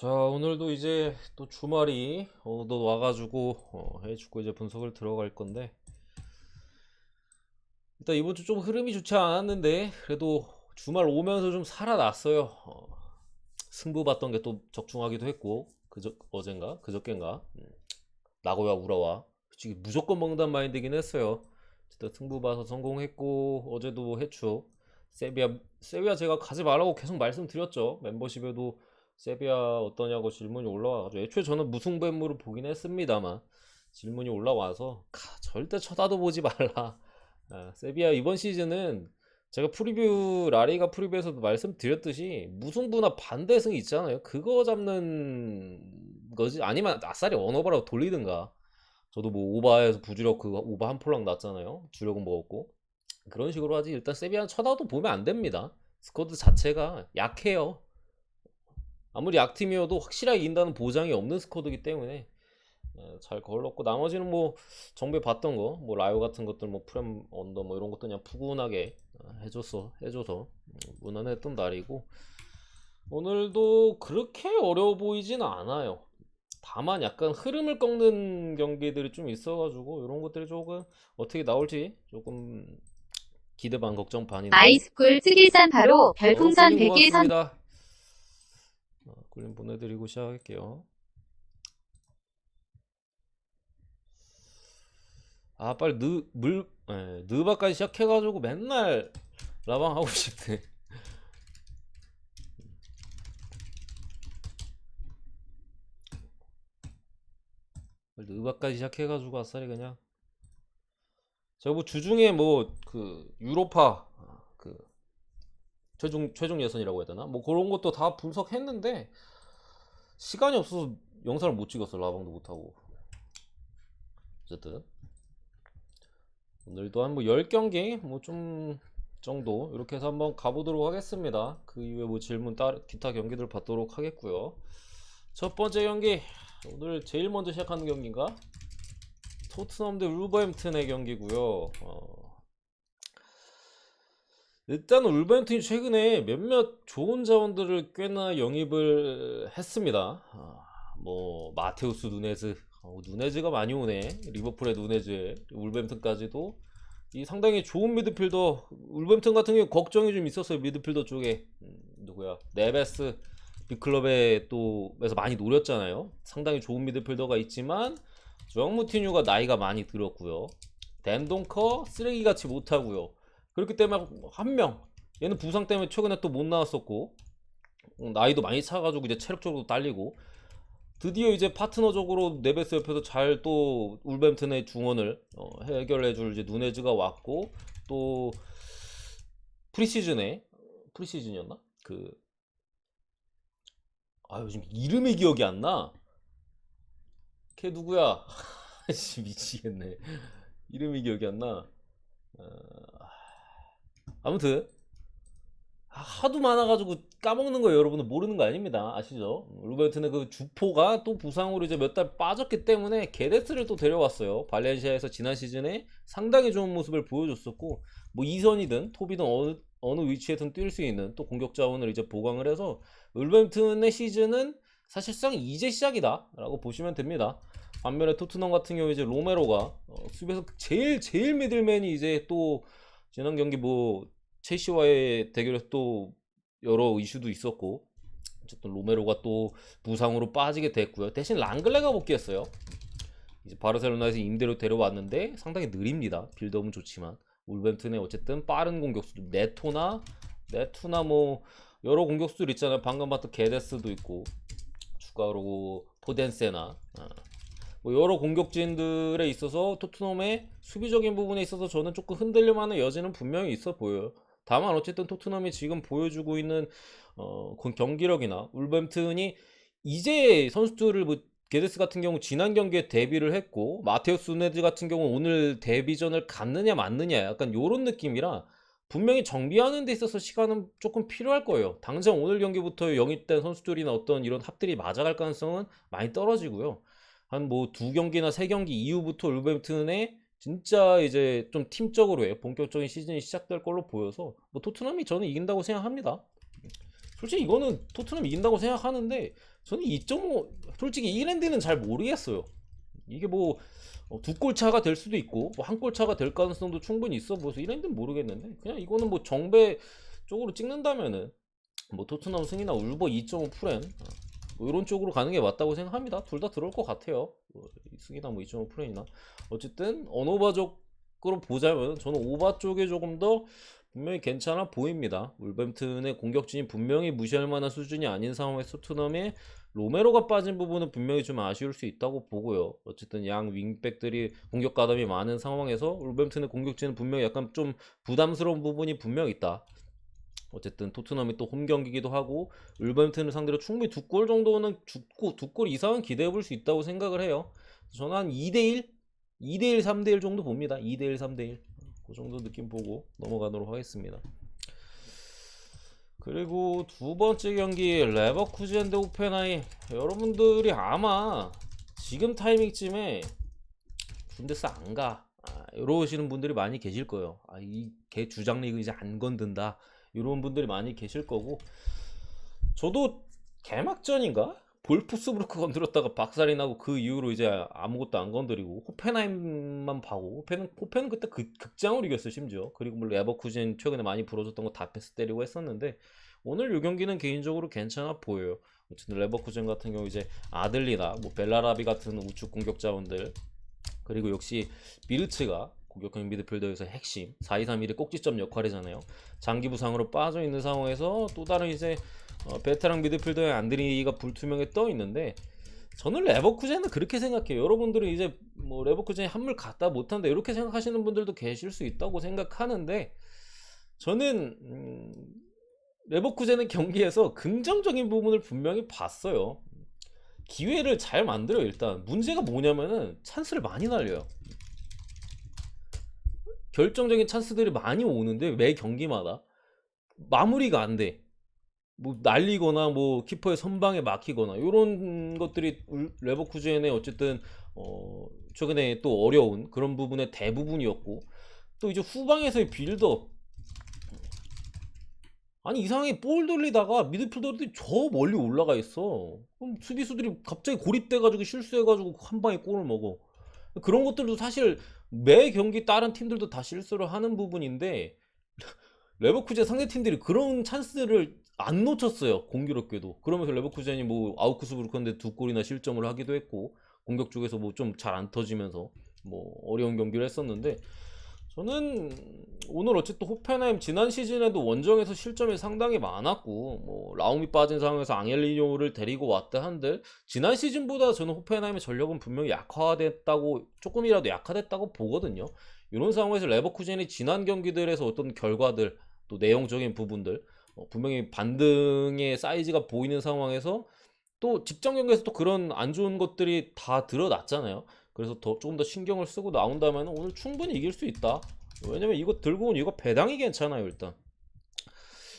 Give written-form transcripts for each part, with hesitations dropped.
자, 오늘도 이제 또 주말이 또 와가지고 해축구 이제 분석을 들어갈 건데, 일단 이번 주 좀 흐름이 좋지 않았는데 그래도 주말 오면서 좀 살아났어요. 승부 봤던 게 또 적중하기도 했고, 어젠가 그저께인가 나고야 우라와 솔직히 무조건 먹는단 마인드긴 했어요. 일단 승부 봐서 성공했고, 어제도 해축 세비야 제가 가지 말라고 계속 말씀드렸죠. 멤버십에도 세비야 어떠냐고 질문이 올라와가지고, 애초에 저는 무승부를 보긴 했습니다만 질문이 올라와서 절대 쳐다도 보지 말라. 세비야 이번 시즌은 제가 라리가 프리뷰에서도 말씀드렸듯이 무승부나 반대승이 있잖아요. 그거 잡는 거지. 아니면 아싸리 원오버라도 돌리든가. 저도 뭐 오바에서 부주력 그 오바 한 폴락 났잖아요. 주력은 먹었고. 그런 식으로 하지. 일단 세비야는 쳐다도 보면 안 됩니다. 스쿼드 자체가 약해요. 아무리 약팀이어도 확실하게 이긴다는 보장이 없는 스쿼드이기 때문에 잘 걸렀고, 나머지는 뭐 정배 봤던 거 뭐 라이오 같은 것들 뭐 프렘 언더 뭐 이런 것도 그냥 푸근하게 해줘서 무난했던 날이고, 오늘도 그렇게 어려워 보이진 않아요. 다만 약간 흐름을 꺾는 경기들이 좀 있어가지고 이런 것들이 조금 어떻게 나올지 조금 기대 반 걱정 반인데. 아이스쿨 특일산8로 별풍선 꿀님 100개 선 고맙습니다. 꿀님 보내드리고 시작할게요. 빨리 느바까지 시작해가지고 맨날 라방 하고 싶네. 느바까지 시작해가지고 아싸리 그냥 제가 뭐 주중에 뭐 그 유로파 그 최종 예선이라고 해야 되나 뭐 그런 것도 다 분석했는데 시간이 없어서 영상을 못 찍었어. 라방도 못하고. 어쨌든 오늘도 한 뭐 10경기 뭐 좀 정도 이렇게 해서 한번 가보도록 하겠습니다. 그 이후에 뭐 질문 기타 경기들 받도록 하겠고요. 첫 번째 경기, 오늘 제일 먼저 시작하는 경기인가? 토트넘 대 울버햄튼의 경기고요. 일단 울버햄튼이 최근에 몇몇 좋은 자원들을 꽤나 영입을 했습니다. 뭐 마테우스 누네즈, 누네즈가 많이 오네. 리버풀의 누네즈, 울버햄튼까지도 이 상당히 좋은 미드필더. 울버햄튼 같은 경우 걱정이 좀 있었어요. 미드필더 쪽에 누구야? 네베스 빅클럽에 또에서 많이 노렸잖아요. 상당히 좋은 미드필더가 있지만 조앙무티뉴가 나이가 많이 들었고요. 댄동커 쓰레기같이 못하고요. 그렇기 때문에 한 명, 얘는 부상 때문에 최근에 또 못 나왔었고, 나이도 많이 차가지고 이제 체력적으로 딸리고, 드디어 이제 파트너적으로 네베스 옆에서 잘 또 울버햄튼의 중원을 해결해줄 이제 누네즈가 왔고, 또 프리시즌이었나? 요즘 이름이 기억이 안 나. 걔 누구야? 미치겠네. 이름이 기억이 안 나. 어, 아무튼 하도 많아가지고 까먹는 거예요. 여러분은 모르는 거 아닙니다. 아시죠? 루벤트는 그 주포가 또 부상으로 이제 몇 달 빠졌기 때문에 게데스를 또 데려왔어요. 발렌시아에서 지난 시즌에 상당히 좋은 모습을 보여줬었고, 뭐 이선이든 톱이든 어느 위치에든 뛸 수 있는 또 공격 자원을 이제 보강을 해서 울버햄튼의 시즌은 사실상 이제 시작이다라고 보시면 됩니다. 반면에 토트넘 같은 경우 이제 로메로가 수비에서 제일 미들맨이 이제 또 지난 경기 뭐 첼시와의 대결에서 또 여러 이슈도 있었고, 어쨌든 로메로가 또 부상으로 빠지게 됐고요. 대신 랑글레가 복귀했어요. 이제 바르셀로나에서 임대로 데려왔는데 상당히 느립니다. 빌드업은 좋지만 울버햄튼의 어쨌든 빠른 공격수 네토나 뭐 여러 공격수들 있잖아요. 방금 봤던 게데스도 있고, 추가로 포덴세나 뭐 여러 공격진들에 있어서 토트넘의 수비적인 부분에 있어서 저는 조금 흔들릴만한 여지는 분명히 있어 보여요. 다만 어쨌든 토트넘이 지금 보여주고 있는 경기력이나 울버햄튼이 이제 선수들을 뭐 게데스 같은 경우 지난 경기에 데뷔를 했고, 마테우스 누네즈 같은 경우 오늘 데뷔전을 갔느냐 맞느냐 약간 요런 느낌이라 분명히 정비하는 데 있어서 시간은 조금 필요할 거예요. 당장 오늘 경기부터 영입된 선수들이나 어떤 이런 합들이 맞아갈 가능성은 많이 떨어지고요. 한 뭐 두 경기나 세 경기 이후부터 울버햄튼의 진짜 이제 좀 팀적으로의 본격적인 시즌이 시작될 걸로 보여서 뭐 토트넘이 저는 이긴다고 생각합니다. 솔직히 이거는 토트넘 이긴다고 생각하는데 저는 2.5 솔직히 이랜드는 잘 모르겠어요. 이게 뭐 두 골 차가 될 수도 있고 뭐 한 골 차가 될 가능성도 충분히 있어 보여서 이랜드는 모르겠는데 그냥 이거는 뭐 정배 쪽으로 찍는다면은 뭐 토트넘 승이나 울버 2.5 프렘 뭐 이런 쪽으로 가는 게 맞다고 생각합니다. 둘 다 들어올 것 같아요. 뭐 승이나 뭐 2.5 프렘이나 어쨌든 언오바적으로 보자면 저는 오바 쪽에 조금 더 분명히 괜찮아 보입니다. 울버햄튼의 공격진이 분명히 무시할 만한 수준이 아닌 상황에서 토트넘에 로메로가 빠진 부분은 분명히 좀 아쉬울 수 있다고 보고요. 어쨌든 양 윙백들이 공격 가담이 많은 상황에서 울버햄튼의 공격진은 분명히 약간 좀 부담스러운 부분이 분명히 있다. 어쨌든 토트넘이 또 홈 경기기도 하고 울버햄튼을 상대로 충분히 두 골 정도는 두 골 이상은 기대해 볼 수 있다고 생각을 해요. 저는 한 2대1, 2대1, 3대1 정도 봅니다. 2대1, 3대1 그 정도 느낌 보고 넘어가도록 하겠습니다. 그리고 두 번째 경기 레버쿠젠 대 호펜하임. 여러분들이 아마 지금 타이밍쯤에 분데스 안 가. 이러시는 분들이 많이 계실 거예요. 이걔 주장 리그 이제 안 건든다. 이런 분들이 많이 계실 거고 저도 개막전인가? 볼프스부르크 건드렸다가 박살이 나고 그 이후로 이제 아무것도 안 건드리고 호펜하임만 봐고 호펜은 그때 극장으로 이겼어요 심지어. 그리고 뭐 레버쿠젠 최근에 많이 부러졌던 거 다 패스 때리고 했었는데 오늘 이 경기는 개인적으로 괜찮아 보여요. 어쨌든 레버쿠젠 같은 경우 이제 아들리나 뭐 벨라라비 같은 우측 공격 자원들 그리고 역시 미르츠가 공격형 미드필더에서 핵심 4-2-3-1의 꼭지점 역할이잖아요. 장기 부상으로 빠져 있는 상황에서 또 다른 이제 베테랑 미드필더의 안드리가 불투명에 떠 있는데 저는 레버쿠젠은 그렇게 생각해요. 여러분들은 이제 뭐 레버쿠젠이 한물 갔다 못한다 이렇게 생각하시는 분들도 계실 수 있다고 생각하는데 저는 레버쿠젠의 경기에서 긍정적인 부분을 분명히 봤어요. 기회를 잘 만들어요. 일단 문제가 뭐냐면은 찬스를 많이 날려요. 결정적인 찬스들이 많이 오는데 매 경기마다 마무리가 안 돼. 뭐 날리거나 뭐 키퍼의 선방에 막히거나 이런 것들이 레버쿠젠의 어쨌든 최근에 또 어려운 그런 부분의 대부분이었고 또 이제 후방에서의 빌드업 아니 이상하게 볼 돌리다가 미드필더들이 저 멀리 올라가 있어. 그럼 수비수들이 갑자기 고립돼가지고 실수해가지고 한 방에 골을 먹어. 그런 것들도 사실 매 경기 다른 팀들도 다 실수를 하는 부분인데 레버쿠젠 상대팀들이 그런 찬스를 안 놓쳤어요. 공교롭게도. 그러면서 레버쿠젠이 뭐 아우크스부르크인데 두 골이나 실점을 하기도 했고 공격 쪽에서 뭐 좀 잘 안 터지면서 뭐 어려운 경기를 했었는데 저는 오늘 어쨌든 호펜하임 지난 시즌에도 원정에서 실점이 상당히 많았고 뭐 라움이 빠진 상황에서 앙헬리뇨를 데리고 왔다 한들 지난 시즌보다 저는 호펜하임의 전력은 분명히 약화됐다고 조금이라도 약화됐다고 보거든요. 이런 상황에서 레버쿠젠이 지난 경기들에서 어떤 결과들 또 내용적인 부분들 분명히 반등의 사이즈가 보이는 상황에서 또 직전 경기에서 또 그런 안 좋은 것들이 다 드러났잖아요. 그래서 조금 더 신경을 쓰고 나온다면 오늘 충분히 이길 수 있다. 왜냐면 이거 들고 온 이거 배당이 괜찮아요. 일단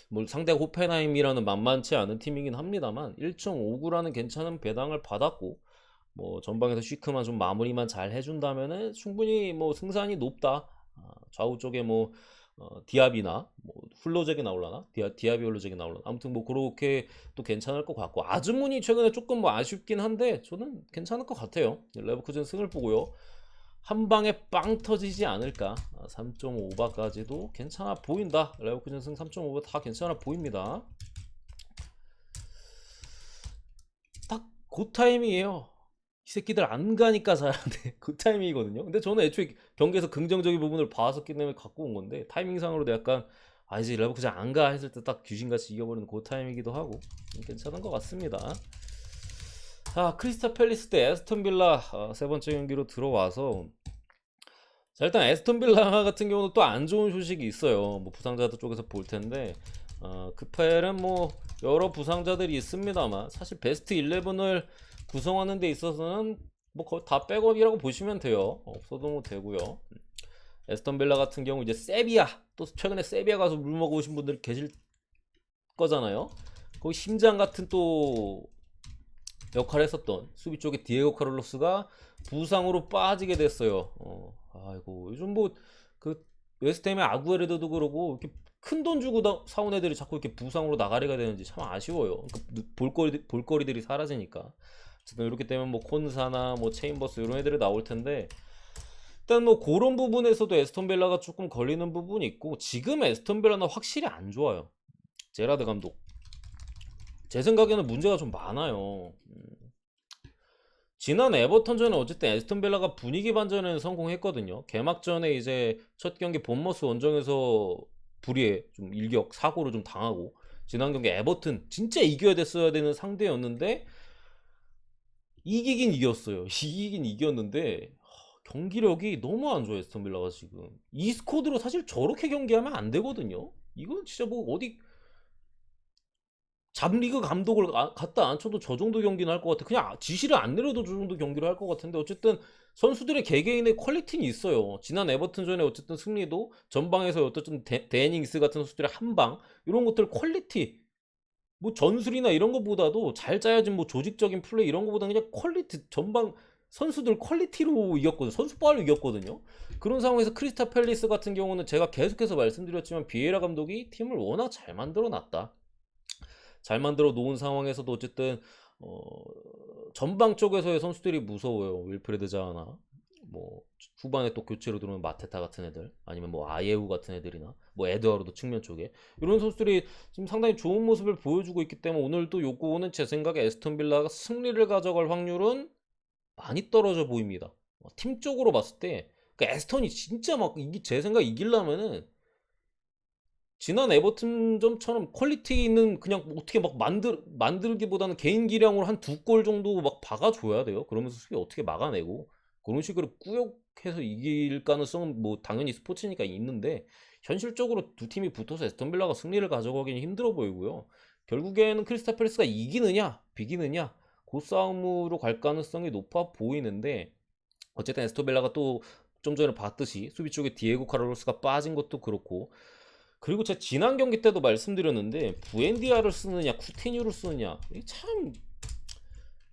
뭐 상대가 호펜하임이라는 만만치 않은 팀이긴 합니다만 1.59라는 괜찮은 배당을 받았고 뭐 전방에서 쉬크만 좀 마무리만 잘 해준다면은 충분히 뭐 승산이 높다. 좌우 쪽에 뭐 디아비나 뭐 훌로잭이 나올라나 디아비 훌로잭이 나올라나 아무튼 뭐 그렇게 또 괜찮을 것 같고 아즈문이 최근에 조금 뭐 아쉽긴 한데 저는 괜찮을 것 같아요. 레버쿠젠 승을 보고요. 한 방에 빵 터지지 않을까. 3.5바까지도 괜찮아 보인다. 레버쿠젠 승 3.5바 다 괜찮아 보입니다. 딱 그 타이밍이에요. 이 새끼들 안 가니까 잘하네. 그 타이밍이거든요. 근데 저는 애초에 경기에서 긍정적인 부분을 봐왔었기 때문에 갖고 온 건데 타이밍상으로도 약간 이제 레버쿠젠 안 가 했을 때 딱 귀신같이 이겨버리는 그 타이밍이기도 하고 괜찮은 것 같습니다. 자, 크리스탈 팰리스 대 에스턴 빌라 세 번째 경기로 들어와서 자, 일단 에스턴 빌라 같은 경우는 또 안 좋은 소식이 있어요. 뭐 부상자들 쪽에서 볼 텐데 크펠은 뭐 여러 부상자들이 있습니다만 사실 베스트 11을 구성하는 데 있어서는 뭐 거의 다 백업이라고 보시면 돼요. 없어도 뭐 되고요. 에스턴 빌라 같은 경우 이제 세비야 또 최근에 세비야 가서 물 먹으신 분들 계실 거잖아요. 거기 심장 같은 또 역할을 했었던 수비 쪽에 디에고 카를로스가 부상으로 빠지게 됐어요. 아이고 요즘 뭐 그 웨스트햄의 아구에르도도 그러고 이렇게 큰 돈 주고 사온 애들이 자꾸 이렇게 부상으로 나가리가 되는지 참 아쉬워요. 그러니까 볼거리들이 사라지니까. 어쨌든 이렇게 되면 뭐 콘사나 뭐 체인버스 이런 애들이 나올 텐데, 일단 뭐 그런 부분에서도 에스턴 빌라가 조금 걸리는 부분이 있고, 지금 에스턴 빌라는 확실히 안 좋아요. 제라드 감독. 제 생각에는 문제가 좀 많아요. 지난 에버턴전에 어쨌든 에스턴 빌라가 분위기 반전에는 성공했거든요. 개막전에 이제 첫 경기 본머스 원정에서 불의에 좀 일격 사고를 좀 당하고, 지난 경기 에버튼 진짜 이겨야 됐어야 되는 상대였는데 이기긴 이겼어요. 이기긴 이겼는데 경기력이 너무 안 좋아요. 에스턴 빌라가 지금 이 스쿼드로 사실 저렇게 경기하면 안 되거든요. 이건 진짜 뭐 어디 잡리그 감독을 갖다 앉혀도 저 정도 경기는 할 것 같아. 그냥 지시를 안 내려도 저 정도 경기를 할 것 같은데, 어쨌든 선수들의 개개인의 퀄리티는 있어요. 지난 에버튼전에 어쨌든 승리도 전방에서 어쨌든 데닝스 같은 선수들의 한방 이런 것들 퀄리티, 뭐 전술이나 이런 것보다도 잘 짜여진 뭐 조직적인 플레이 이런 것보다 그냥 퀄리티, 전방 선수들 퀄리티로 이겼거든요. 선수빨로 이겼거든요. 그런 상황에서 크리스탈 팰리스 같은 경우는 제가 계속해서 말씀드렸지만 비에이라 감독이 팀을 워낙 잘 만들어 놨다. 잘 만들어 놓은 상황에서도 어쨌든 어, 전방 쪽에서의 선수들이 무서워요. 윌프레드 자나 뭐 후반에 또 교체로 들어오는 마테타 같은 애들, 아니면 뭐 아예우 같은 애들이나 뭐 에드와르도 측면 쪽에 이런 선수들이 지금 상당히 좋은 모습을 보여주고 있기 때문에 오늘도 요거는 제 생각에 에스턴 빌라가 승리를 가져갈 확률은 많이 떨어져 보입니다. 팀적으로 봤을 때 그 에스턴이 진짜 막 제 생각 이기려면은 지난 에버튼점처럼 퀄리티 있는, 그냥 어떻게 막 만들기보다는 개인 기량으로 한 두 골 정도 막 박아줘야 돼요. 그러면서 수비 어떻게 막아내고 그런 식으로 꾸역해서 이길 가능성은 뭐 당연히 스포츠니까 있는데, 현실적으로 두 팀이 붙어서 에스턴 빌라가 승리를 가져가기는 힘들어 보이고요. 결국에는 크리스탈 팰리스가 이기느냐 비기느냐 그 싸움으로 갈 가능성이 높아 보이는데, 어쨌든 에스턴 빌라가 또 좀 전에 봤듯이 수비 쪽에 디에고 카를로스가 빠진 것도 그렇고, 그리고 제가 지난 경기 때도 말씀드렸는데 부엔디아를 쓰느냐 쿠티뉴를 쓰느냐, 이게 참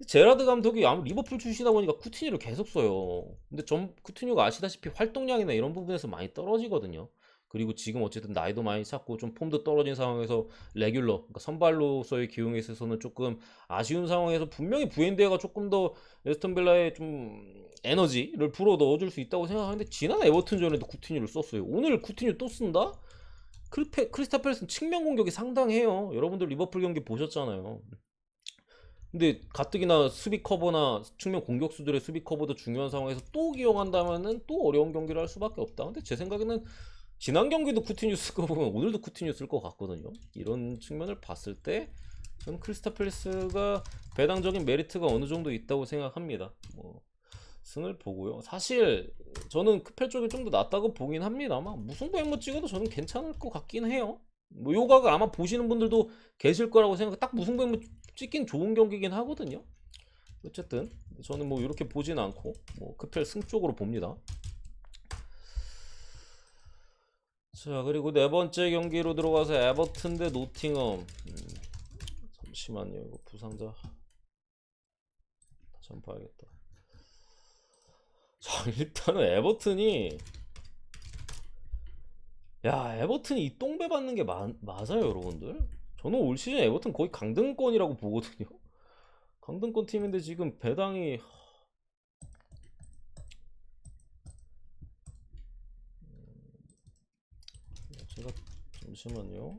제라드 감독이 아무 리버풀 출신이다 보니까 쿠티뉴를 계속 써요. 근데 쿠티뉴가 아시다시피 활동량이나 이런 부분에서 많이 떨어지거든요. 그리고 지금 어쨌든 나이도 많이 찼고 좀 폼도 떨어진 상황에서 레귤러, 그러니까 선발로서의 기용에 있어서는 조금 아쉬운 상황에서 분명히 부엔디아가 조금 더 에스턴 빌라에 좀 에너지를 불어 넣어줄 수 있다고 생각하는데, 지난 에버튼전에도 쿠티뉴를 썼어요. 오늘 쿠티뉴 또 쓴다? 크리스탈 팰리스는 측면 공격이 상당해요. 여러분들 리버풀 경기 보셨잖아요. 근데 가뜩이나 수비 커버나 측면 공격수들의 수비 커버도 중요한 상황에서 또 기용한다면은 또 어려운 경기를 할 수밖에 없다. 근데 제 생각에는 지난 경기도 쿠티뉴 쓸 거 보면 오늘도 쿠티뉴 쓸 것 같거든요. 이런 측면을 봤을 때 저는 크리스탈 팰리스가 배당적인 메리트가 어느 정도 있다고 생각합니다. 뭐 승을 보고요. 사실 저는 크펠 쪽이 좀 더 낫다고 보긴 합니다만, 무승부 햄머 찍어도 저는 괜찮을 것 같긴 해요. 뭐 요각을 아마 보시는 분들도 계실 거라고 생각. 딱 무승부 햄머 찍긴 좋은 경기긴 하거든요. 어쨌든 저는 뭐 이렇게 보진 않고 뭐 크펠 승 쪽으로 봅니다. 자, 그리고 네 번째 경기로 들어가서 에버튼 대 노팅엄. 잠시만요, 이거 부상자 다시 한번 봐야겠다. 자, 일단은 에버튼이, 야, 에버튼이 이 똥배 받는 게 맞아요, 여러분들? 저는 올 시즌 에버튼 거의 강등권이라고 보거든요. 강등권 팀인데 지금 배당이, 제가 잠시만요.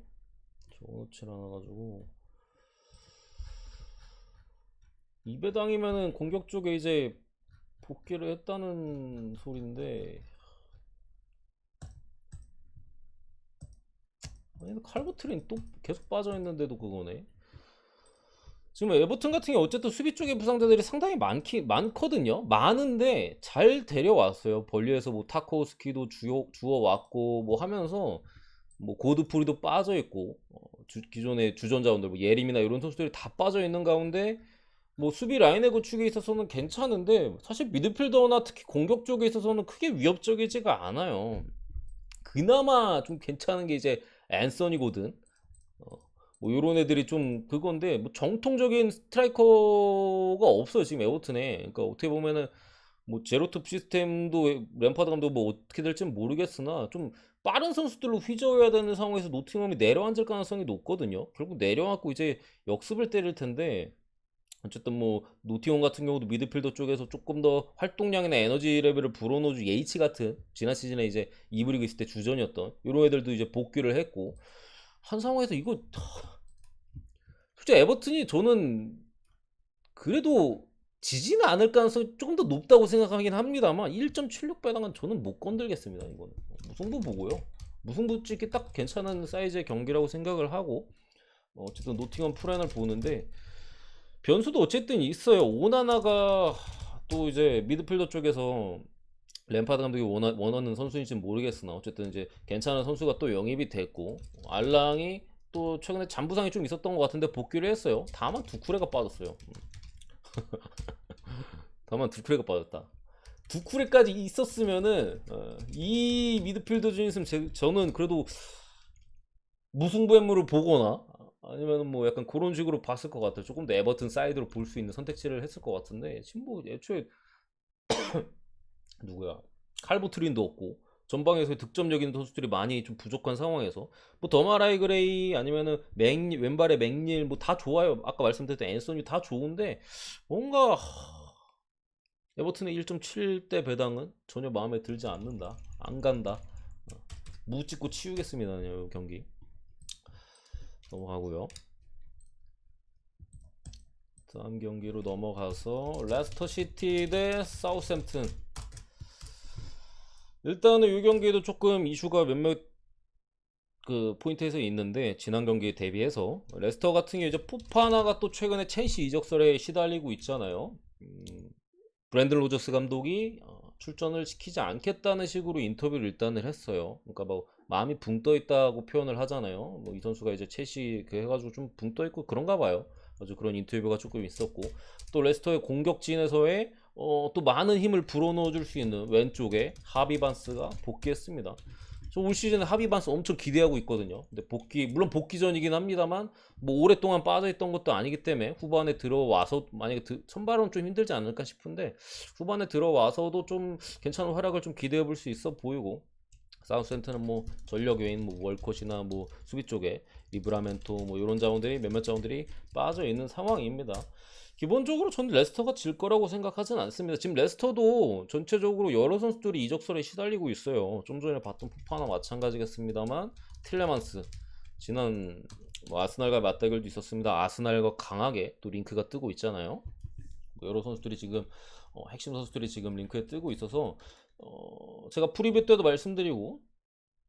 적어놓질 않아가지고, 이 배당이면은 공격 쪽에 이제 복귀를 했다는 소린데, 아니 칼버트린 또 계속 빠져있는데도 그거네. 지금 에버튼 같은 게 어쨌든 수비 쪽의 부상자들이 상당히 많거든요. 많은데 잘 데려왔어요. 벌리에서 뭐 타코스키도 주워왔고 뭐 하면서, 뭐 고드프리도 빠져있고, 기존의 주전자원들 뭐 예림이나 이런 선수들이 다 빠져있는 가운데 뭐 수비 라인의 구축에 있어서는 괜찮은데, 사실 미드필더나 특히 공격 쪽에 있어서는 크게 위협적이지가 않아요. 그나마 좀 괜찮은 게 이제 앤서니 고든, 뭐 요런 애들이 좀 그건데, 뭐 정통적인 스트라이커가 없어요 지금 에버튼에. 그러니까 어떻게 보면은 뭐 제로톱 시스템도 램파드 감독 뭐 어떻게 될지는 모르겠으나 좀 빠른 선수들로 휘저어야 되는 상황에서 노팅엄이 내려앉을 가능성이 높거든요. 결국 내려앉고 이제 역습을 때릴 텐데 어쨌든 뭐 노팅엄 같은 경우도 미드필더 쪽에서 조금 더 활동량이나 에너지 레벨을 불어넣어준 예이치 같은 지난 시즌에 이제 2부 리그 있을 때 주전이었던 이런 애들도 이제 복귀를 했고 한 상황에서 이거 솔직히 에버튼이 저는 그래도 지지는 않을 가능성이 조금 더 높다고 생각하긴 합니다만 1.76 배당은 저는 못 건들겠습니다. 이거는 무승부 보고요. 무승부 찍기 딱 괜찮은 사이즈의 경기라고 생각을 하고 어쨌든 노팅엄 프렌을 보는데 변수도 어쨌든 있어요. 오나나가 또 이제 미드필더 쪽에서 램파드 감독이 원하는 선수인지는 모르겠으나 어쨌든 이제 괜찮은 선수가 또 영입이 됐고 알랑이 또 최근에 잔부상이 좀 있었던 것 같은데 복귀를 했어요. 다만 두쿠레가 빠졌어요. 다만 두쿠레가 빠졌다. 두쿠레까지 있었으면은 이 미드필더 중에 있으면 저는 그래도 무승부의 물을 보거나 아니면 뭐 약간 그런 식으로 봤을 것 같아요. 조금 더 에버튼 사이드로 볼 수 있는 선택지를 했을 것 같은데 지금 뭐 애초에 누구야 칼보트린도 없고 전방에서 득점력 있는 선수들이 많이 좀 부족한 상황에서 뭐 더마라이 그레이 아니면은 왼발의 맥닐 뭐 다 좋아요. 아까 말씀드렸던 앤서니 다 좋은데 뭔가 에버튼의 1.7대 배당은 전혀 마음에 들지 않는다. 안 간다. 무 찍고 치우겠습니다. 이 경기 넘어가고요. 다음 경기로 넘어가서 레스터 시티 대 사우샘튼. 일단은 이 경기도 조금 이슈가 몇몇 그 포인트에서 있는데 지난 경기에 대비해서 레스터 같은 경우 이제 포파나가 또 최근에 첼시 이적설에 시달리고 있잖아요. 브랜든 로저스 감독이 출전을 시키지 않겠다는 식으로 인터뷰를 일단을 했어요. 그러니까 뭐 마음이 붕 떠 있다고 표현을 하잖아요. 뭐 이 선수가 이제 첼시 그 해가지고 좀 붕 떠 있고 그런가 봐요. 아주 그런 인터뷰가 조금 있었고 또 레스터의 공격진에서의 또 많은 힘을 불어넣어 줄 수 있는 왼쪽에 하비반스가 복귀했습니다. 저 올 시즌에 하비반스 엄청 기대하고 있거든요. 근데 물론 복귀전이긴 합니다만 뭐 오랫동안 빠져있던 것도 아니기 때문에 후반에 들어와서 만약에 선발은 좀 힘들지 않을까 싶은데 후반에 들어와서도 좀 괜찮은 활약을 좀 기대해 볼 수 있어 보이고 사우스햄튼은 뭐 전력 외인 뭐 월컷이나 뭐 수비 쪽에 리브라멘토 뭐 이런 자원들이 몇몇 자원들이 빠져 있는 상황입니다. 기본적으로 저는 레스터가 질 거라고 생각하진 않습니다. 지금 레스터도 전체적으로 여러 선수들이 이적설에 시달리고 있어요. 좀 전에 봤던 포파나 마찬가지겠습니다만 틸레만스 지난 뭐 아스날과 맞대결도 있었습니다. 아스날과 강하게 또 링크가 뜨고 있잖아요. 뭐 여러 선수들이 지금 핵심 선수들이 지금 링크에 뜨고 있어서 제가 프리뷰 때도 말씀드리고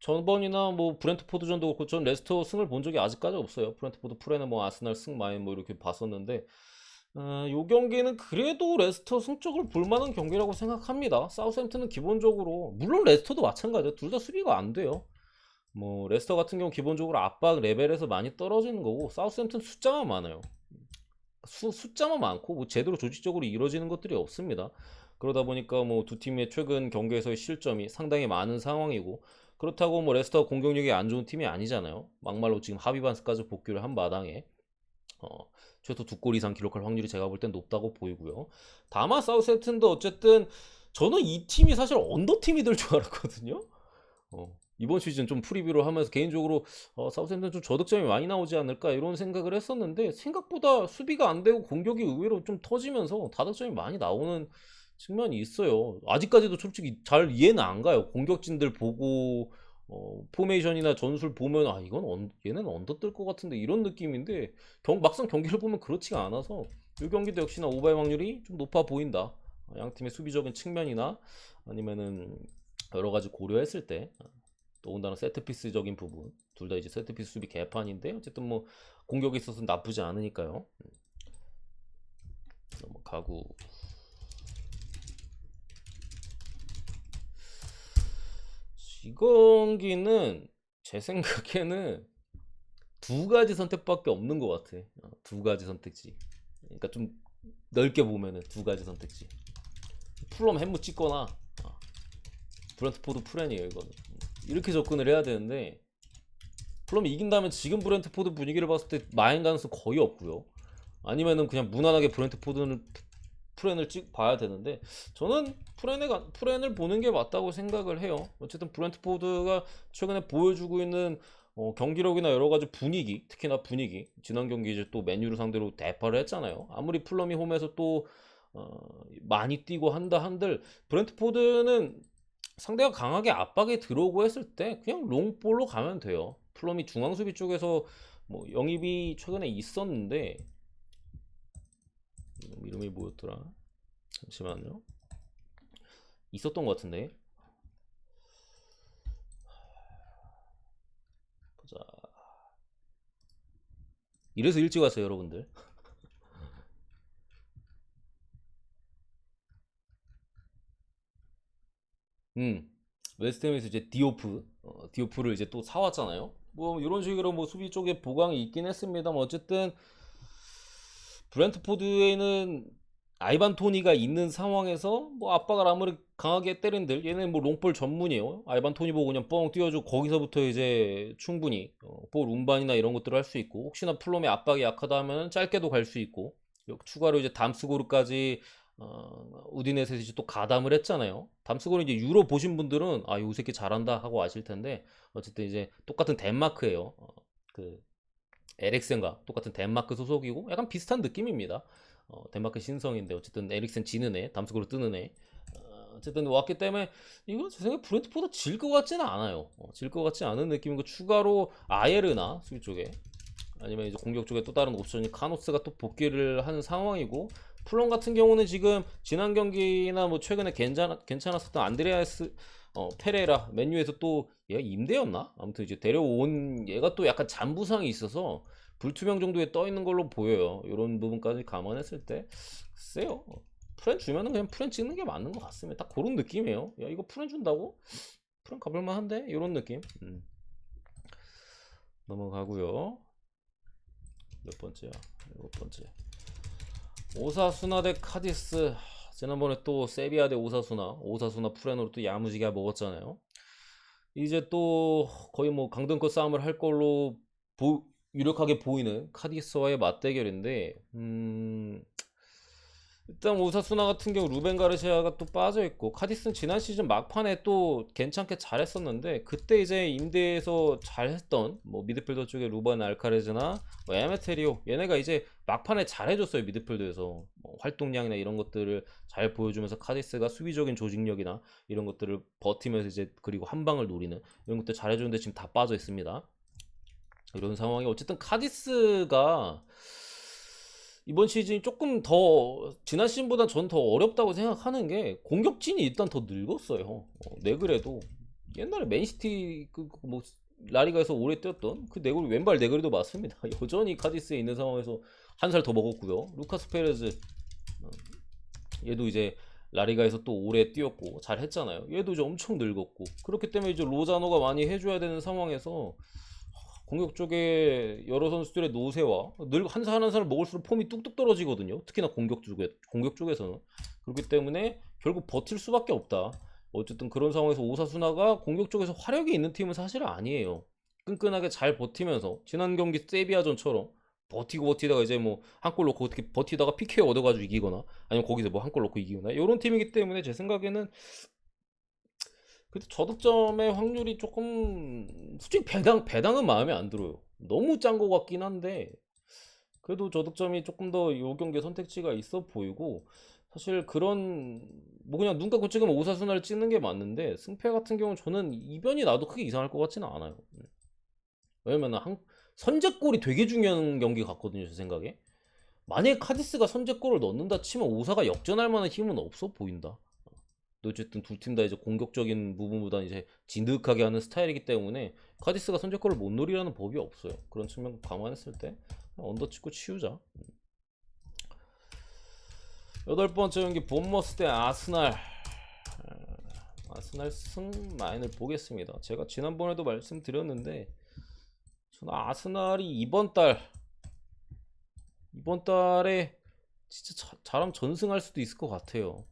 전번이나 뭐 브렌트포드전도 그렇고 전 레스터 승을 본 적이 아직까지 없어요. 브렌트포드 프레는 뭐 아스날 승 마인 뭐 이렇게 봤었는데 요 경기는 그래도 레스터 승적을 볼만한 경기라고 생각합니다. 사우스햄튼은 기본적으로 물론 레스터도 마찬가지예요. 둘 다 수비가 안 돼요. 뭐 레스터 같은 경우 기본적으로 압박 레벨에서 많이 떨어지는 거고 사우스햄튼 숫자만 많아요. 숫자만 많고 뭐 제대로 조직적으로 이루어지는 것들이 없습니다. 그러다 보니까 뭐 두 팀의 최근 경기에서의 실점이 상당히 많은 상황이고 그렇다고 뭐 레스터가 공격력이 안 좋은 팀이 아니잖아요. 막말로 지금 하비반스까지 복귀를 한 마당에 최소 2골 이상 기록할 확률이 제가 볼 땐 높다고 보이고요. 다만 사우스햄튼도 어쨌든 저는 이 팀이 사실 언더팀이 될 줄 알았거든요. 이번 시즌 좀 프리뷰를 하면서 개인적으로 사우스햄튼 좀 저득점이 많이 나오지 않을까 이런 생각을 했었는데 생각보다 수비가 안 되고 공격이 의외로 좀 터지면서 다득점이 많이 나오는 측면이 있어요. 아직까지도 솔직히 잘 이해는 안 가요. 공격진들 보고 포메이션이나 전술 보면 이건 얘는 언더 뜰 것 같은데 이런 느낌인데 막상 경기를 보면 그렇지가 않아서 이 경기도 역시나 오버의 확률이 좀 높아 보인다. 양 팀의 수비적인 측면이나 아니면은 여러 가지 고려했을 때 더군다나 세트피스적인 부분 둘 다 이제 세트피스 수비 개판인데 어쨌든 뭐 공격에 있어서 나쁘지 않으니까요. 넘어가고 이 경기는 제 생각에는 두 가지 선택밖에 없는 것 같아. 두 가지 선택지. 그러니까 좀 넓게 보면은 두 가지 선택지. 풀럼 햄무 찍거나 브렌트포드 프렌이에요 이거는. 이렇게 접근을 해야 되는데 풀럼이 이긴다면 지금 브렌트포드 분위기를 봤을 때 마인 가능성 거의 없고요. 아니면은 그냥 무난하게 브렌트포드는 프렌을 봐야 되는데 저는 프렌을 보는 게 맞다고 생각을 해요. 어쨌든 브랜트포드가 최근에 보여주고 있는 경기력이나 여러 가지 분위기, 특히나 분위기, 지난 경기 이제 또 맨유를 상대로 대파를 했잖아요. 아무리 플럼이 홈에서 또 많이 뛰고 한다 한들 브랜트포드는 상대가 강하게 압박에 들어오고 했을 때 그냥 롱볼로 가면 돼요. 플럼이 중앙 수비 쪽에서 뭐 영입이 최근에 있었는데 이름이 뭐였더라? 잠시만요. 있었던 것 같은데. 보자. 이래서 일찍 왔어요, 여러분들. 음. 웨스트햄에서 이제 디오프를 이제 또 사왔잖아요. 뭐 이런 식으로 뭐 수비 쪽에 보강이 있긴 했습니다만 어쨌든 브랜트포드에는 아이반 토니가 있는 상황에서 뭐 압박을 아무리 강하게 때린들 얘는 뭐 롱볼 전문이에요. 아이반 토니 보고 그냥 뻥 띄워주고 거기서부터 이제 충분히 볼 운반이나 이런 것들을 할 수 있고 혹시나 플롬의 압박이 약하다 하면 짧게도 갈 수 있고 추가로 이제 담스고르까지 우디네스에서 이제 또 가담을 했잖아요. 담스고르 이제 유로 보신 분들은 아, 요 새끼 잘한다 하고 아실 텐데 어쨌든 이제 똑같은 덴마크예요. 그 에릭센과 똑같은 덴마크 소속이고 약간 비슷한 느낌입니다. 덴마크 신성인데 어쨌든 에릭센 지는 애, 담스고르 뜨는 애. 어쨌든 왔기 때문에 이거 제 생각에 브랜트포드 질 것 같지는 않아요. 질 것 같지 않은 느낌이고 추가로 아예르나 수비 쪽에 아니면 이제 공격 쪽에 또 다른 옵션이 카노스가 또 복귀를 하는 상황이고 플럼 같은 경우는 지금 지난 경기나 뭐 최근에 괜찮았었던 안드레아스 페레라 맨유에서 또 얘가 임대였나? 아무튼 이제 데려온 얘가 또 약간 잔부상이 있어서 불투명 정도에 떠 있는 걸로 보여요. 이런 부분까지 감안했을 때 글쎄요. 프렌 주면은 그냥 프렌 찍는 게 맞는 것 같습니다. 딱 그런 느낌이에요. 야 이거 프렌 준다고? 프렌 가볼만 한데? 이런 느낌. 넘어가고요. 몇 번째야? 일곱 번째. 오사수나 대 카디스. 지난번에 또 세비야 대 오사수나 프렌으로 또 야무지게 먹었잖아요. 이제 또 거의 뭐 강등권 싸움을 할 걸로 유력하게 보이는 카디스와의 맞대결인데 일단 오사수나 같은 경우 루벤 가르시아가 또 빠져있고 카디스는 지난 시즌 막판에 또 괜찮게 잘했었는데 그때 이제 임대에서 잘했던 뭐 미드필더 쪽에 루벤 알카레즈나 뭐 에메테리오 얘네가 이제 막판에 잘해줬어요. 미드필더에서 뭐 활동량이나 이런 것들을 잘 보여주면서 카디스가 수비적인 조직력이나 이런 것들을 버티면서 이제 그리고 한 방을 노리는 이런 것들 잘해주는데 지금 다 빠져 있습니다. 이런 상황이 어쨌든 카디스가 이번 시즌이 조금 더 지난 시즌보다 전 더 어렵다고 생각하는 게 공격진이 일단 더 늙었어요. 네 그래도 옛날에 맨시티 뭐 라리가에서 오래 뛰었던 그 네그리 왼발 네그리도 맞습니다. 여전히 카디스에 있는 상황에서 한 살 더 먹었고요. 루카스 페레즈 얘도 이제 라리가에서 또 오래 뛰었고 잘 했잖아요. 얘도 이제 엄청 늙었고 그렇기 때문에 이제 로자노가 많이 해줘야 되는 상황에서 공격 쪽에 여러 선수들의 노세와 한 살 한 살 먹을수록 폼이 뚝뚝 떨어지거든요. 특히나 공격 쪽에서는 그렇기 때문에 결국 버틸 수밖에 없다. 어쨌든 그런 상황에서 오사수나가 공격 쪽에서 화력이 있는 팀은 사실 아니에요. 끈끈하게 잘 버티면서 지난 경기 세비야전처럼 버티다가 이제 뭐 한 골 넣고 어떻게 버티다가 PK 얻어가지고 이기거나 아니면 거기서 뭐 한 골 넣고 이기거나 이런 팀이기 때문에 제 생각에는 근데 저득점의 확률이 조금 솔직히 배당은 마음에 안 들어요. 너무 짠 것 같긴 한데 그래도 저득점이 조금 더 요 경기에 선택지가 있어 보이고 사실 그런 뭐 그냥 눈 감고 찍으면 오사수나를 찍는 게 맞는데 승패 같은 경우는 저는 이변이 나도 크게 이상할 것 같지는 않아요. 왜냐면 선제골이 되게 중요한 경기 같거든요, 제 생각에. 만약에 카디스가 선제골을 넣는다 치면 오사가 역전할 만한 힘은 없어 보인다. 어쨌든 두 팀 다 이제 공격적인 부분보다 이제 진득하게 하는 스타일이기 때문에 카디스가 선제골을 못 노리라는 법이 없어요. 그런 측면 감안했을 때 언더 찍고 치우자. 여덟 번째 경기 본머스 대 아스날. 아스날 승 라인을 보겠습니다. 제가 지난번에도 말씀드렸는데 저는 아스날이 이번 달에 진짜 잘하면 전승할 수도 있을 것 같아요.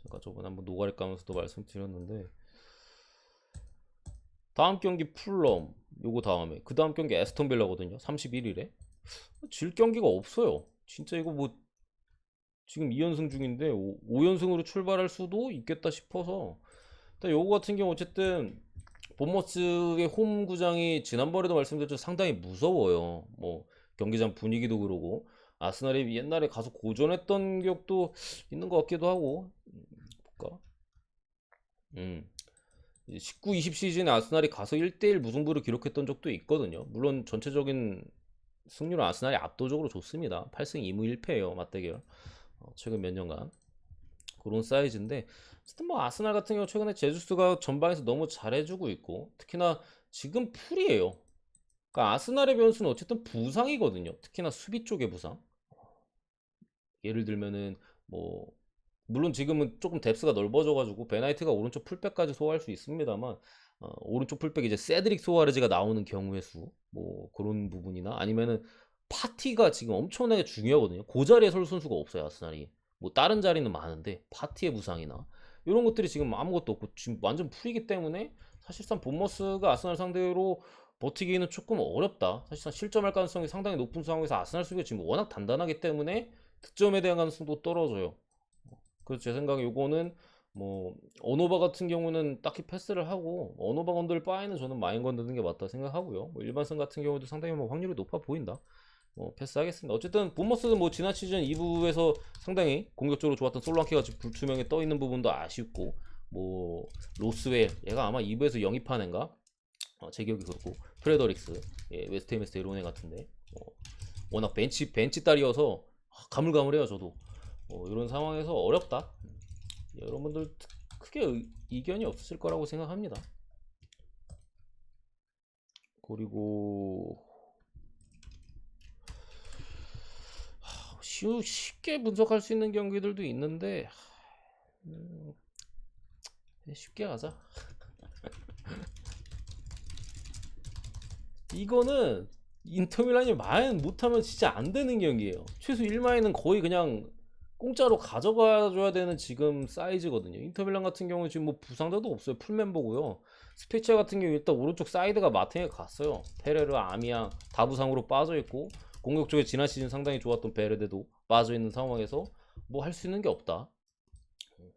제가 저번에 한번 노가리 까면서도 말씀드렸는데 다음 경기 풀럼 요거 다음에 그 다음 경기 에스턴 빌라거든요. 31일에 질 경기가 없어요. 진짜 이거 뭐 지금 2연승 중인데 5연승으로 출발할 수도 있겠다 싶어서 일단 요거 같은 경우 어쨌든 본머스의 홈 구장이 지난번에도 말씀드렸죠 상당히 무서워요. 뭐 경기장 분위기도 그러고 아스날이 옛날에 가서 고전했던 기억도 있는 것 같기도 하고 볼까? 19-20 시즌에 아스날이 가서 1대1 무승부를 기록했던 적도 있거든요. 물론 전체적인 승률은 아스날이 압도적으로 좋습니다. 8승 2무 1패예요. 맞대결. 최근 몇 년간 그런 사이즈인데 어쨌든 뭐 아스날 같은 경우 최근에 제주스가 전방에서 너무 잘해주고 있고 특히나 지금 풀이에요. 그러니까 아스날의 변수는 어쨌든 부상이거든요. 특히나 수비 쪽의 부상. 예를 들면은 뭐 물론 지금은 조금 뎁스가 넓어져가지고 베나이트가 오른쪽 풀백까지 소화할 수 있습니다만 오른쪽 풀백 이제 세드릭 소아레즈가 나오는 경우의 수 뭐 그런 부분이나 아니면은 파티가 지금 엄청나게 중요하거든요. 그 자리에 설 선수가 없어요 아스날이. 뭐 다른 자리는 많은데 파티의 부상이나 이런 것들이 지금 아무것도 없고 지금 완전 풀이기 때문에 사실상 본머스가 아스날 상대로 버티기는 조금 어렵다. 사실상 실점할 가능성이 상당히 높은 상황에서 아스날 수비가 지금 워낙 단단하기 때문에 득점에 대한 가능성도 떨어져요. 그래서 제 생각에 요거는 뭐 언오바 같은 경우는 딱히 패스를 하고 언오바 건들 바에는 저는 마인 건드는 게 맞다 생각하고요. 뭐 일반성 같은 경우도 상당히 뭐 확률이 높아 보인다. 패스하겠습니다. 어쨌든 본머스는 뭐 지난 시즌 2부에서 상당히 공격적으로 좋았던 솔랑키가 지금 불투명에 떠 있는 부분도 아쉽고 뭐 로스웰 얘가 아마 2부에서 영입한 애인가? 제 기억이 그렇고 프레더릭스 예, 웨스트햄에서 데려온 애 같은데 워낙 벤치 딸이어서 가물가물해요 저도. 이런 상황에서 어렵다. 여러분들 크게 이견이 없으실 거라고 생각합니다. 그리고 쉽게 분석할 수 있는 경기들도 있는데 쉽게 가자. 이거는 인터밀란이 마인 못하면 진짜 안 되는 경기예요. 최소 1마인은 거의 그냥 공짜로 가져가줘야 되는 지금 사이즈거든요. 인터밀란 같은 경우는 지금 뭐 부상자도 없어요. 풀멤버고요. 스페치아 같은 경우 일단 오른쪽 사이드가 마탱에 갔어요. 페레르, 아미앙 다 부상으로 빠져있고 공격적에 지난 시즌 상당히 좋았던 베르데도 빠져있는 상황에서 뭐 할 수 있는 게 없다.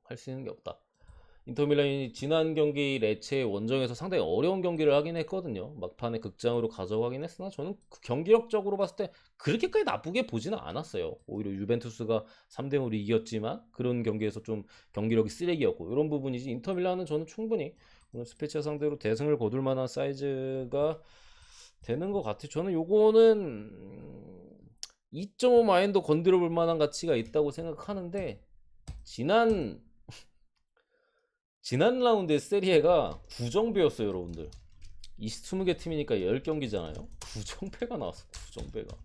할 수 있는 게 없다. 인터밀란이 지난 경기 레체 원정에서 상당히 어려운 경기를 하긴 했거든요. 막판에 극장으로 가져가긴 했으나 저는 그 경기력적으로 봤을 때 그렇게까지 나쁘게 보지는 않았어요. 오히려 유벤투스가 3대5로 이겼지만 그런 경기에서 좀 경기력이 쓰레기였고 이런 부분이지 인터밀란은 저는 충분히 오늘 스페치아 상대로 대승을 거둘 만한 사이즈가 되는 것 같아요. 저는 요거는 2.5 마인도 건드려 볼 만한 가치가 있다고 생각하는데 지난 라운드의 세리에가 9정배였어요 여러분들. 20개 팀이니까 10경기잖아요 9정배가 나왔어. 9정배가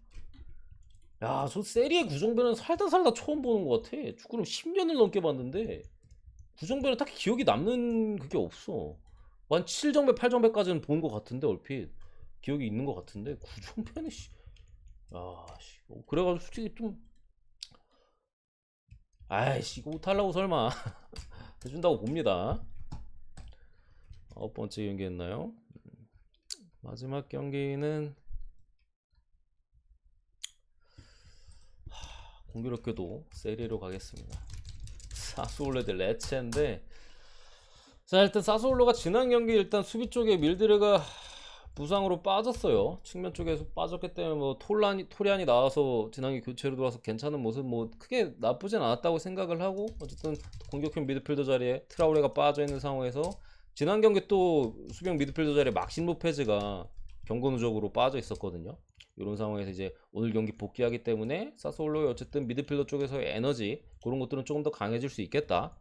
야 저 세리에 9정배는 살다 처음 보는 것 같아. 축구를 10년을 넘게 봤는데 9정배는 딱히 기억이 남는 그게 없어. 한 7정배 8정배까지는 본 것 같은데 얼핏 기억이 있는 것 같은데 9정배는 그래가지고 솔직히 좀 아이씨 이거 못하려고 설마 해준다고 봅니다. 9번째 경기였나요? 마지막 경기는 공교롭게도 세리에로 가겠습니다. 사스올레 대 레체인데 자 일단 사스올로가 지난 경기 일단 수비 쪽에 밀드레가 부상으로 빠졌어요. 측면 쪽에서 빠졌기 때문에 뭐 토리안이 나와서 지난기 교체로 들어와서 괜찮은 모습 뭐 크게 나쁘진 않았다고 생각을 하고 어쨌든 공격형 미드필더 자리에 트라우레가 빠져있는 상황에서 지난 경기 또 수비형 미드필더 자리에 막신 로페즈가 경고 누적으로 빠져 있었거든요. 이런 상황에서 이제 오늘 경기 복귀하기 때문에 사스올로의 어쨌든 미드필더 쪽에서의 에너지 그런 것들은 조금 더 강해질 수 있겠다.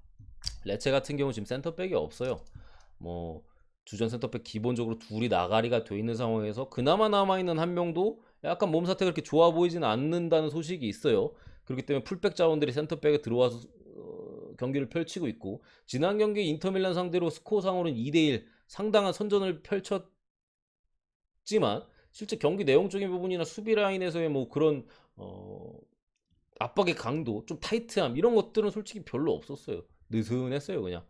레체 같은 경우 지금 센터백이 없어요. 뭐 주전 센터백 기본적으로 둘이 나가리가 돼 있는 상황에서 그나마 남아있는 한 명도 약간 몸 상태가 그렇게 좋아 보이지는 않는다는 소식이 있어요. 그렇기 때문에 풀백 자원들이 센터백에 들어와서 경기를 펼치고 있고 지난 경기 인터밀란 상대로 스코어상으로는 2대1 상당한 선전을 펼쳤지만 실제 경기 내용적인 부분이나 수비 라인에서의 뭐 그런 압박의 강도 좀 타이트함 이런 것들은 솔직히 별로 없었어요. 느슨했어요 그냥.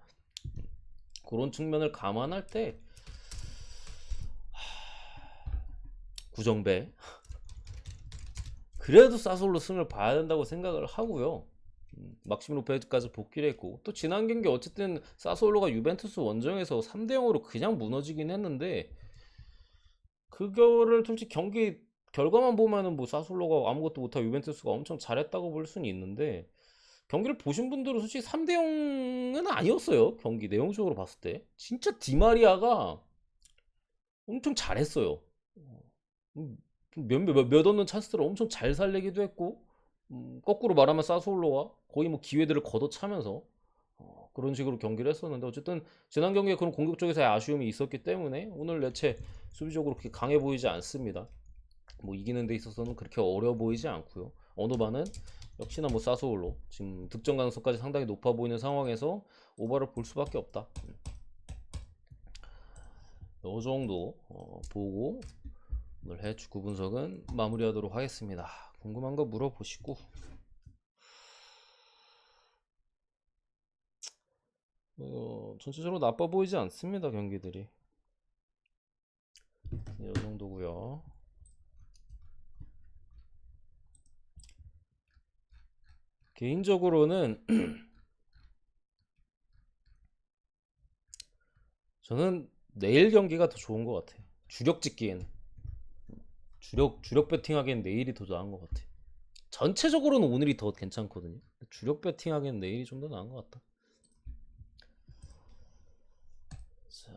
그런 측면을 감안할 때 구정배 그래도 사솔로 승을 봐야 된다고 생각을 하고요. 막시미 로페즈까지 복귀를 했고 또 지난 경기 어쨌든 사소올로가 유벤투스 원정에서 3대 0으로 그냥 무너지긴 했는데 그거를 솔직히 경기 결과만 보면은 뭐 사솔로가 아무것도 못하고 유벤투스가 엄청 잘했다고 볼 수는 있는데 경기를 보신 분들은 솔직히 3대 0은 아니었어요. 경기 내용적으로 봤을 때 진짜 디마리아가 엄청 잘했어요. 몇 없는 찬스를 엄청 잘 살리기도 했고 거꾸로 말하면 사솔로가 거의 뭐 기회들을 걷어차면서 그런 식으로 경기를 했었는데 어쨌든 지난 경기에 그런 공격 쪽에서의 아쉬움이 있었기 때문에 오늘 내체 수비적으로 그렇게 강해 보이지 않습니다. 뭐 이기는 데 있어서는 그렇게 어려 보이지 않고요. 어느 반은 역시나 뭐 사소올로 지금 득점 가능성까지 상당히 높아 보이는 상황에서 오버를 볼 수밖에 없다. 이 정도 보고 오늘 해외 축구 분석은 마무리하도록 하겠습니다. 궁금한 거 물어보시고 전체적으로 나빠 보이지 않습니다. 경기들이 이 정도고요. 개인적으로는 저는 내일 경기가 더 좋은 것 같아요. 주력 찍기에는 주력 배팅하기엔 내일이 더 나은 것 같아요. 전체적으로는 오늘이 더 괜찮거든요. 주력 배팅하기엔 내일이 좀 더 나은 것 같다.